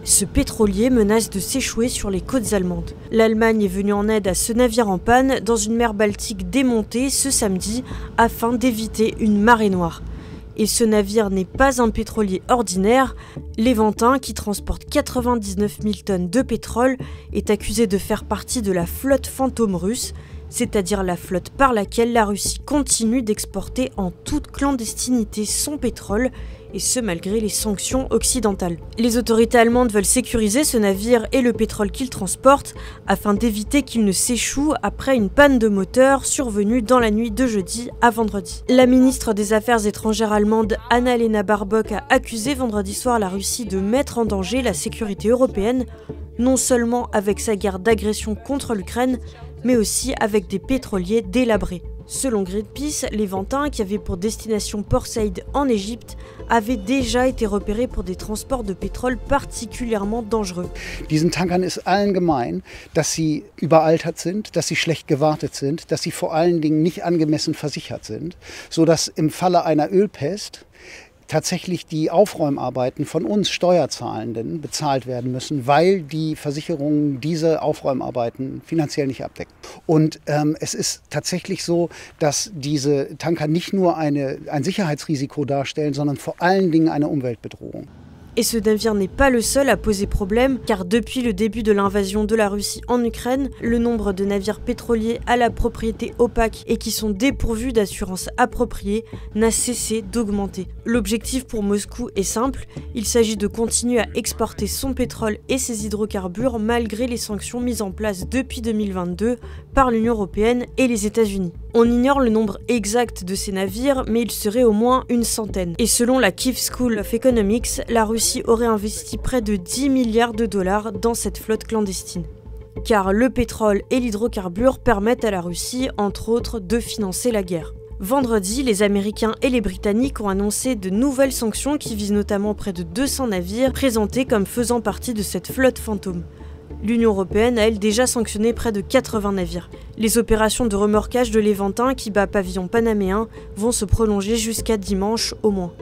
Ce pétrolier menace de s'échouer sur les côtes allemandes. L'Allemagne est venue en aide à ce navire en panne dans une mer Baltique démontée ce samedi afin d'éviter une marée noire. Et ce navire n'est pas un pétrolier ordinaire. L'Eventin, qui transporte 99 000 tonnes de pétrole, est accusé de faire partie de la flotte fantôme russe, c'est-à-dire la flotte par laquelle la Russie continue d'exporter en toute clandestinité son pétrole, et ce malgré les sanctions occidentales. Les autorités allemandes veulent sécuriser ce navire et le pétrole qu'il transporte afin d'éviter qu'il ne s'échoue après une panne de moteur survenue dans la nuit de jeudi à vendredi. La ministre des Affaires étrangères allemande Annalena Baerbock a accusé vendredi soir la Russie de mettre en danger la sécurité européenne, non seulement avec sa guerre d'agression contre l'Ukraine, mais aussi avec des pétroliers délabrés. Selon Greenpeace, l'Eventin, qui avait pour destination Port Saïd en Égypte, avait déjà été repéré pour des transports de pétrole particulièrement dangereux. Diesen Tankern ist allen gemein, dass sie überaltert sind, dass sie schlecht gewartet sind, dass sie vor allen Dingen nicht angemessen versichert sind, sodass im Falle einer Ölpest tatsächlich die Aufräumarbeiten von uns Steuerzahlenden bezahlt werden müssen, weil die Versicherungen diese Aufräumarbeiten finanziell nicht abdecken. Und es ist tatsächlich so, dass diese Tanker nicht nur ein Sicherheitsrisiko darstellen, sondern vor allen Dingen eine Umweltbedrohung. Et ce navire n'est pas le seul à poser problème, car depuis le début de l'invasion de la Russie en Ukraine, le nombre de navires pétroliers à la propriété opaque et qui sont dépourvus d'assurances appropriées n'a cessé d'augmenter. L'objectif pour Moscou est simple, il s'agit de continuer à exporter son pétrole et ses hydrocarbures malgré les sanctions mises en place depuis 2022 par l'Union européenne et les États-Unis. On ignore le nombre exact de ces navires, mais il serait au moins une centaine. Et selon la Kyiv School of Economics, la Russie aurait investi près de 10 milliards de dollars dans cette flotte clandestine. Car le pétrole et l'hydrocarbure permettent à la Russie, entre autres, de financer la guerre. Vendredi, les Américains et les Britanniques ont annoncé de nouvelles sanctions qui visent notamment près de 200 navires présentés comme faisant partie de cette flotte fantôme. L'Union européenne a elle déjà sanctionné près de 80 navires. Les opérations de remorquage de l'Eventin qui bat pavillon panaméen vont se prolonger jusqu'à dimanche au moins.